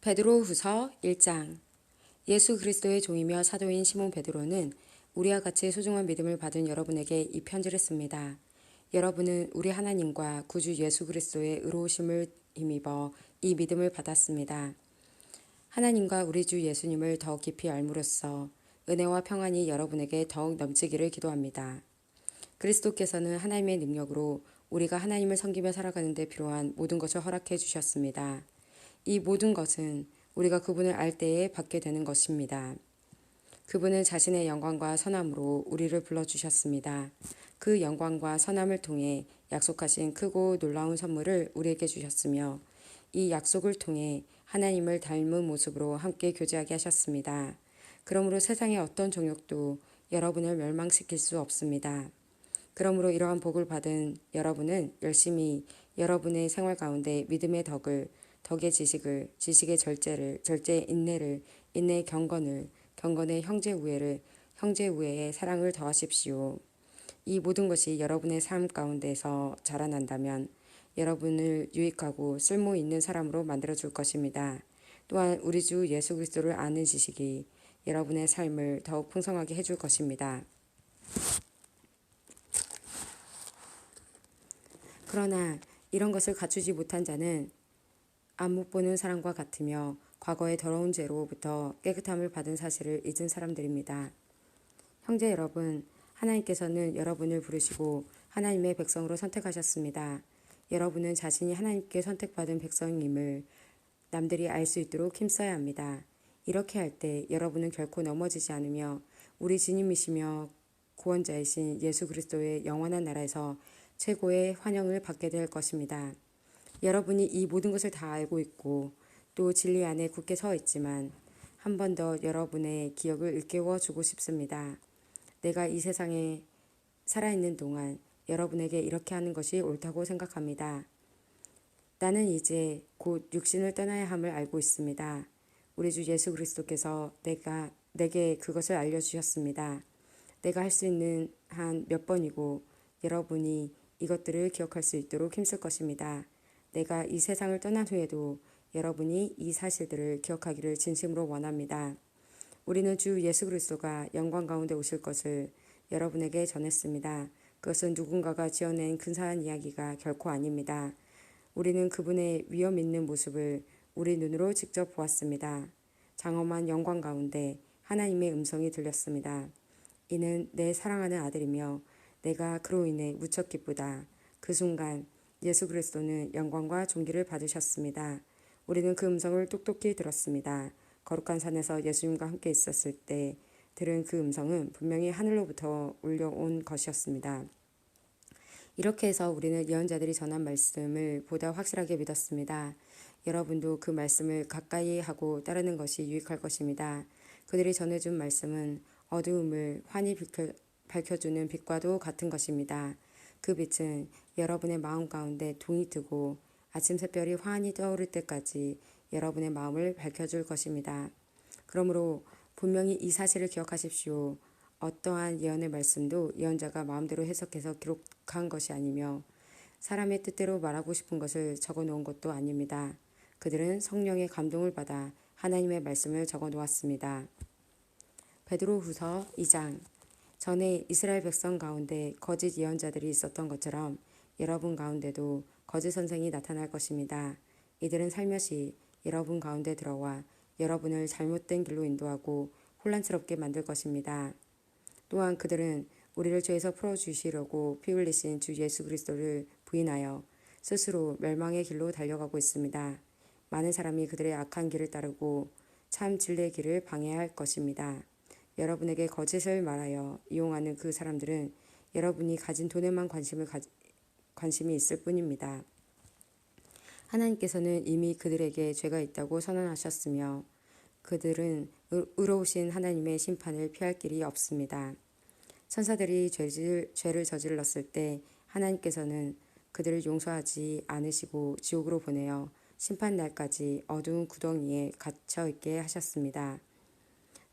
베드로후서 1장. 예수 그리스도의 종이며 사도인 시몬 베드로는 우리와 같이 소중한 믿음을 받은 여러분에게 이 편지를 씁니다. 여러분은 우리 하나님과 구주 예수 그리스도의 의로우심을 힘입어 이 믿음을 받았습니다. 하나님과 우리 주 예수님을 더 깊이 알므로써 은혜와 평안이 여러분에게 더욱 넘치기를 기도합니다. 그리스도께서는 하나님의 능력으로 우리가 하나님을 섬기며 살아가는 데 필요한 모든 것을 허락해 주셨습니다. 이 모든 것은 우리가 그분을 알 때에 받게 되는 것입니다. 그분은 자신의 영광과 선함으로 우리를 불러주셨습니다. 그 영광과 선함을 통해 약속하신 크고 놀라운 선물을 우리에게 주셨으며 이 약속을 통해 하나님을 닮은 모습으로 함께 교제하게 하셨습니다. 그러므로 세상의 어떤 정욕도 여러분을 멸망시킬 수 없습니다. 그러므로 이러한 복을 받은 여러분은 열심히 여러분의 생활 가운데 믿음의 덕을, 덕의 지식을, 지식의 절제를, 절제의 인내를, 인내의 경건을, 경건의 형제 우애를, 형제 우애의 사랑을 더하십시오. 이 모든 것이 여러분의 삶 가운데서 자라난다면 여러분을 유익하고 쓸모 있는 사람으로 만들어 줄 것입니다. 또한 우리 주 예수 그리스도를 아는 지식이 여러분의 삶을 더욱 풍성하게 해줄 것입니다. 그러나 이런 것을 갖추지 못한 자는 안 못 보는 사람과 같으며 과거의 더러운 죄로부터 깨끗함을 받은 사실을 잊은 사람들입니다. 형제 여러분, 하나님께서는 여러분을 부르시고 하나님의 백성으로 선택하셨습니다. 여러분은 자신이 하나님께 선택받은 백성임을 남들이 알 수 있도록 힘써야 합니다. 이렇게 할 때 여러분은 결코 넘어지지 않으며 우리 주님이시며 구원자이신 예수 그리스도의 영원한 나라에서 최고의 환영을 받게 될 것입니다. 여러분이 이 모든 것을 다 알고 있고 또 진리 안에 굳게 서 있지만 한 번 더 여러분의 기억을 일깨워 주고 싶습니다. 내가 이 세상에 살아있는 동안 여러분에게 이렇게 하는 것이 옳다고 생각합니다. 나는 이제 곧 육신을 떠나야 함을 알고 있습니다. 우리 주 예수 그리스도께서 내게 그것을 알려주셨습니다. 내가 할 수 있는 한 몇 번이고 여러분이 이것들을 기억할 수 있도록 힘쓸 것입니다. 내가 이 세상을 떠난 후에도 여러분이 이 사실들을 기억하기를 진심으로 원합니다. 우리는 주 예수 그리스도가 영광 가운데 오실 것을 여러분에게 전했습니다. 그것은 누군가가 지어낸 근사한 이야기가 결코 아닙니다. 우리는 그분의 위엄 있는 모습을 우리 눈으로 직접 보았습니다. 장엄한 영광 가운데 하나님의 음성이 들렸습니다. 이는 내 사랑하는 아들이며 내가 그로 인해 무척 기쁘다. 그 순간 예수 그리스도는 영광과 존귀를 받으셨습니다. 우리는 그 음성을 똑똑히 들었습니다. 거룩한 산에서 예수님과 함께 있었을 때 들은 그 음성은 분명히 하늘로부터 울려온 것이었습니다. 이렇게 해서 우리는 예언자들이 전한 말씀을 보다 확실하게 믿었습니다. 여러분도 그 말씀을 가까이 하고 따르는 것이 유익할 것입니다. 그들이 전해준 말씀은 어두움을 환히 밝혀주는 빛과도 같은 것입니다. 그 빛은 여러분의 마음 가운데 동이 트고 아침 샛별이 환히 떠오를 때까지 여러분의 마음을 밝혀줄 것입니다. 그러므로 분명히 이 사실을 기억하십시오. 어떠한 예언의 말씀도 예언자가 마음대로 해석해서 기록한 것이 아니며 사람의 뜻대로 말하고 싶은 것을 적어 놓은 것도 아닙니다. 그들은 성령의 감동을 받아 하나님의 말씀을 적어 놓았습니다. 베드로후서 2장. 전에 이스라엘 백성 가운데 거짓 예언자들이 있었던 것처럼 여러분 가운데도 거짓 선생이 나타날 것입니다. 이들은 살며시 여러분 가운데 들어와 여러분을 잘못된 길로 인도하고 혼란스럽게 만들 것입니다. 또한 그들은 우리를 죄에서 풀어주시려고 피 흘리신 주 예수 그리스도를 부인하여 스스로 멸망의 길로 달려가고 있습니다. 많은 사람이 그들의 악한 길을 따르고 참 진리의 길을 방해할 것입니다. 여러분에게 거짓을 말하여 이용하는 그 사람들은 여러분이 가진 돈에만 관심이 있을 뿐입니다. 하나님께서는 이미 그들에게 죄가 있다고 선언하셨으며 그들은 의로우신 하나님의 심판을 피할 길이 없습니다. 천사들이 죄를 저질렀을 때 하나님께서는 그들을 용서하지 않으시고 지옥으로 보내어 심판 날까지 어두운 구덩이에 갇혀 있게 하셨습니다.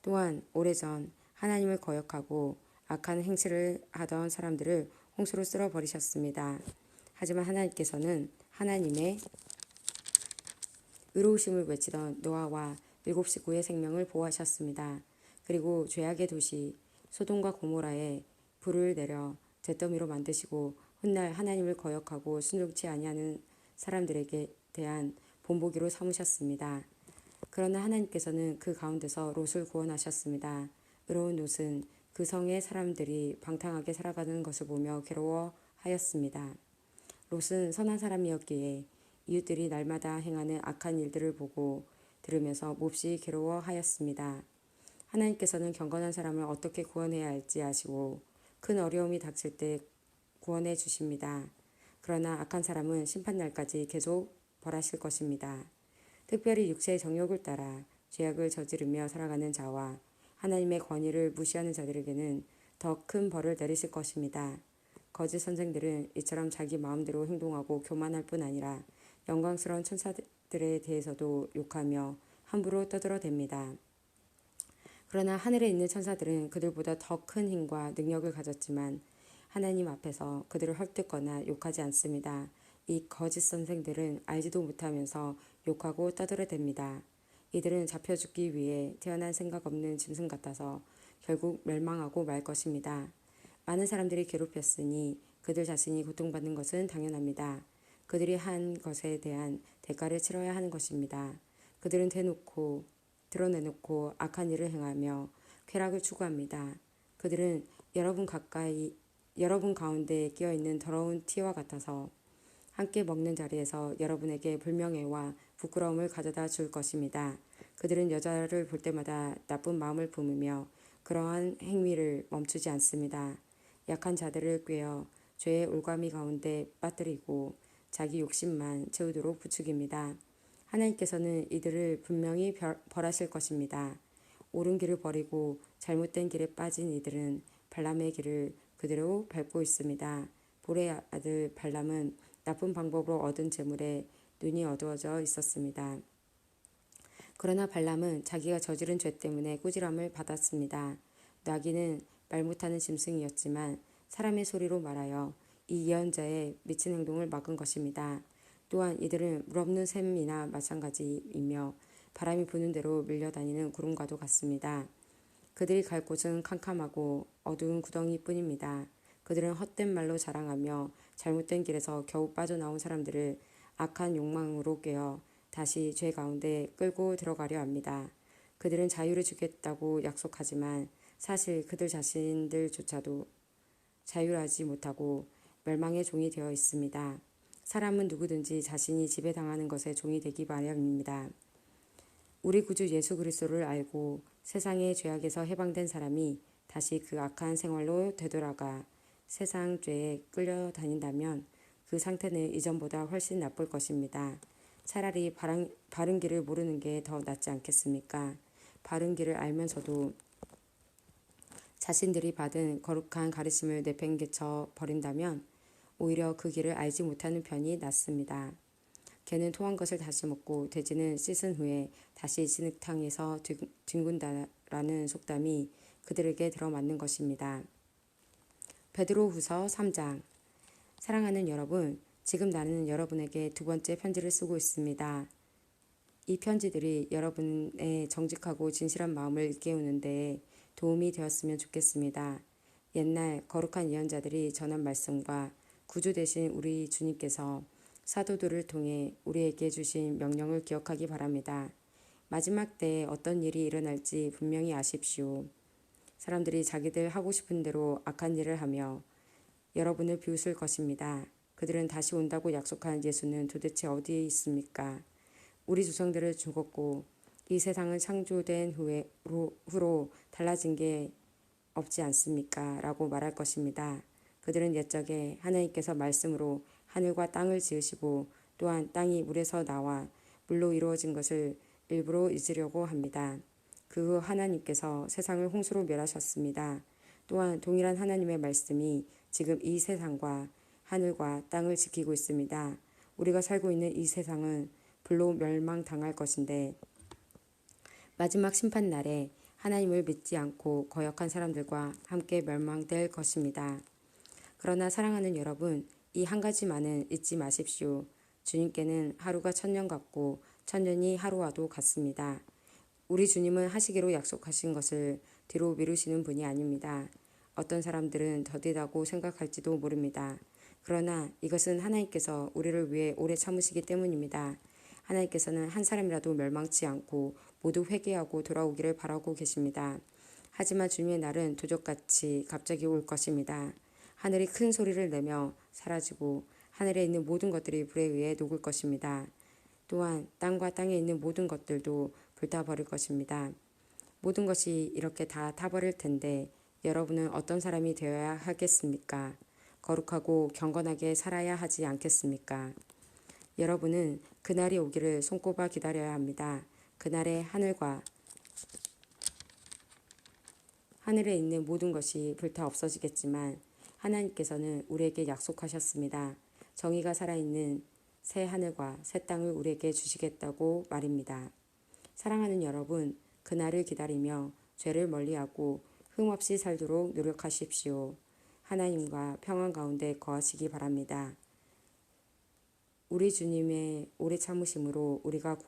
또한 오래전 하나님을 거역하고 악한 행실을 하던 사람들을 홍수로 쓸어버리셨습니다. 하지만 하나님께서는 하나님의 의로우심을 외치던 노아와 7식구의 생명을 보호하셨습니다. 그리고 죄악의 도시 소돔과 고모라에 불을 내려 잿더미로 만드시고 훗날 하나님을 거역하고 순종치 아니하는 사람들에게 대한 본보기로 삼으셨습니다. 그러나 하나님께서는 그 가운데서 롯을 구원하셨습니다. 의로운 롯은 그 성의 사람들이 방탕하게 살아가는 것을 보며 괴로워하였습니다. 롯은 선한 사람이었기에 이웃들이 날마다 행하는 악한 일들을 보고 들으면서 몹시 괴로워하였습니다. 하나님께서는 경건한 사람을 어떻게 구원해야 할지 아시고 큰 어려움이 닥칠 때 구원해 주십니다. 그러나 악한 사람은 심판날까지 계속 벌하실 것입니다. 특별히 육체의 정욕을 따라 죄악을 저지르며 살아가는 자와 하나님의 권위를 무시하는 자들에게는 더 큰 벌을 내리실 것입니다. 거짓 선생들은 이처럼 자기 마음대로 행동하고 교만할 뿐 아니라 영광스러운 천사들에 대해서도 욕하며 함부로 떠들어댑니다. 그러나 하늘에 있는 천사들은 그들보다 더 큰 힘과 능력을 가졌지만 하나님 앞에서 그들을 헐뜯거나 욕하지 않습니다. 이 거짓 선생들은 알지도 못하면서 욕하고 떠들어댑니다. 이들은 잡혀 죽기 위해 태어난 생각 없는 짐승 같아서 결국 멸망하고 말 것입니다. 많은 사람들이 괴롭혔으니 그들 자신이 고통받는 것은 당연합니다. 그들이 한 것에 대한 대가를 치러야 하는 것입니다. 그들은 드러내놓고 악한 일을 행하며 쾌락을 추구합니다. 그들은 여러분 가운데 끼어있는 더러운 티와 같아서 함께 먹는 자리에서 여러분에게 불명예와 부끄러움을 가져다 줄 것입니다. 그들은 여자를 볼 때마다 나쁜 마음을 품으며 그러한 행위를 멈추지 않습니다. 약한 자들을 꾀어 죄의 올가미 가운데 빠뜨리고 자기 욕심만 채우도록 부추깁니다. 하나님께서는 이들을 분명히 벌하실 것입니다. 옳은 길을 버리고 잘못된 길에 빠진 이들은 발람의 길을 그대로 밟고 있습니다. 볼의 아들 발람은 나쁜 방법으로 얻은 재물에 눈이 어두워져 있었습니다. 그러나 발람은 자기가 저지른 죄 때문에 꾸지람을 받았습니다. 나귀는 말 못하는 짐승이었지만 사람의 소리로 말하여 이 예언자의 미친 행동을 막은 것입니다. 또한 이들은 물없는 샘이나 마찬가지이며 바람이 부는 대로 밀려다니는 구름과도 같습니다. 그들이 갈 곳은 캄캄하고 어두운 구덩이뿐입니다. 그들은 헛된 말로 자랑하며 잘못된 길에서 겨우 빠져나온 사람들을 악한 욕망으로 꿰어 다시 죄 가운데 끌고 들어가려 합니다. 그들은 자유를 주겠다고 약속하지만 사실 그들 자신들조차도 자유하지 못하고 멸망의 종이 되어 있습니다. 사람은 누구든지 자신이 지배당하는 것에 종이 되기 마련입니다. 우리 구주 예수 그리스도를 알고 세상의 죄악에서 해방된 사람이 다시 그 악한 생활로 되돌아가 세상 죄에 끌려다닌다면 그 상태는 이전보다 훨씬 나쁠 것입니다. 차라리 바른 길을 모르는 게 더 낫지 않겠습니까? 바른 길을 알면서도 자신들이 받은 거룩한 가르침을 내팽개쳐 버린다면 오히려 그 길을 알지 못하는 편이 낫습니다. 개는 토한 것을 다시 먹고 돼지는 씻은 후에 다시 진흙탕에서 뒹군다라는 속담이 그들에게 들어맞는 것입니다. 베드로후서 3장. 사랑하는 여러분, 지금 나는 여러분에게 두 번째 편지를 쓰고 있습니다. 이 편지들이 여러분의 정직하고 진실한 마음을 깨우는 데 도움이 되었으면 좋겠습니다. 옛날 거룩한 예언자들이 전한 말씀과 구주 되신 우리 주님께서 사도들을 통해 우리에게 주신 명령을 기억하기 바랍니다. 마지막 때에 어떤 일이 일어날지 분명히 아십시오. 사람들이 자기들 하고 싶은 대로 악한 일을 하며 여러분을 비웃을 것입니다. 그들은 다시 온다고 약속한 예수는 도대체 어디에 있습니까? 우리 조상들은 죽었고 이 세상은 창조된 후로 달라진 게 없지 않습니까? 라고 말할 것입니다. 그들은 옛적에 하나님께서 말씀으로 하늘과 땅을 지으시고 또한 땅이 물에서 나와 물로 이루어진 것을 일부러 잊으려고 합니다. 그 후 하나님께서 세상을 홍수로 멸하셨습니다. 또한 동일한 하나님의 말씀이 지금 이 세상과 하늘과 땅을 지키고 있습니다. 우리가 살고 있는 이 세상은 불로 멸망당할 것인데 마지막 심판날에 하나님을 믿지 않고 거역한 사람들과 함께 멸망될 것입니다. 그러나 사랑하는 여러분, 이 한 가지만은 잊지 마십시오. 주님께는 하루가 천년 같고 천년이 하루와도 같습니다. 우리 주님은 하시기로 약속하신 것을 뒤로 미루시는 분이 아닙니다. 어떤 사람들은 더디다고 생각할지도 모릅니다. 그러나 이것은 하나님께서 우리를 위해 오래 참으시기 때문입니다. 하나님께서는 한 사람이라도 멸망치 않고 모두 회개하고 돌아오기를 바라고 계십니다. 하지만 주님의 날은 도적같이 갑자기 올 것입니다. 하늘이 큰 소리를 내며 사라지고 하늘에 있는 모든 것들이 불에 의해 녹을 것입니다. 또한 땅과 땅에 있는 모든 것들도 불타버릴 것입니다. 모든 것이 이렇게 다 타버릴 텐데 여러분은 어떤 사람이 되어야 하겠습니까? 거룩하고 경건하게 살아야 하지 않겠습니까? 여러분은 그날이 오기를 손꼽아 기다려야 합니다. 그날에 하늘에 있는 모든 것이 불타 없어지겠지만 하나님께서는 우리에게 약속하셨습니다. 정의가 살아있는 새 하늘과 새 땅을 우리에게 주시겠다고 말입니다. 사랑하는 여러분, 그날을 기다리며 죄를 멀리하고 흠없이 살도록 노력하십시오. 하나님과 평안 가운데 거하시기 바랍니다. 우리 주님의 오래 참으심으로 우리가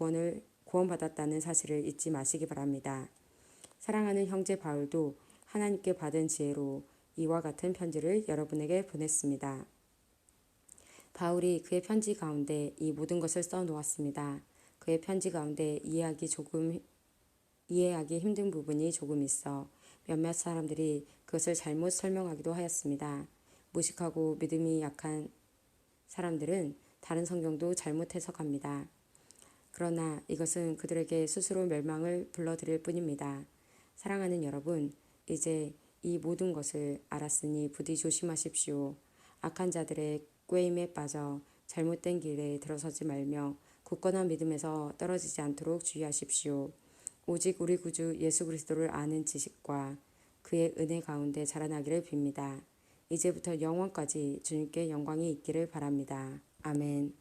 구원받았다는 사실을 잊지 마시기 바랍니다. 사랑하는 형제 바울도 하나님께 받은 지혜로 이와 같은 편지를 여러분에게 보냈습니다. 바울이 그의 편지 가운데 이 모든 것을 써놓았습니다. 그의 편지 가운데 이해하기 힘든 부분이 조금 있어 몇몇 사람들이 그것을 잘못 설명하기도 하였습니다. 무식하고 믿음이 약한 사람들은 다른 성경도 잘못 해석합니다. 그러나 이것은 그들에게 스스로 멸망을 불러들일 뿐입니다. 사랑하는 여러분, 이제 이 모든 것을 알았으니 부디 조심하십시오. 악한 자들의 꾀임에 빠져 잘못된 길에 들어서지 말며 굳건한 믿음에서 떨어지지 않도록 주의하십시오. 오직 우리 구주 예수 그리스도를 아는 지식과 그의 은혜 가운데 자라나기를 빕니다. 이제부터 영원까지 주님께 영광이 있기를 바랍니다. 아멘.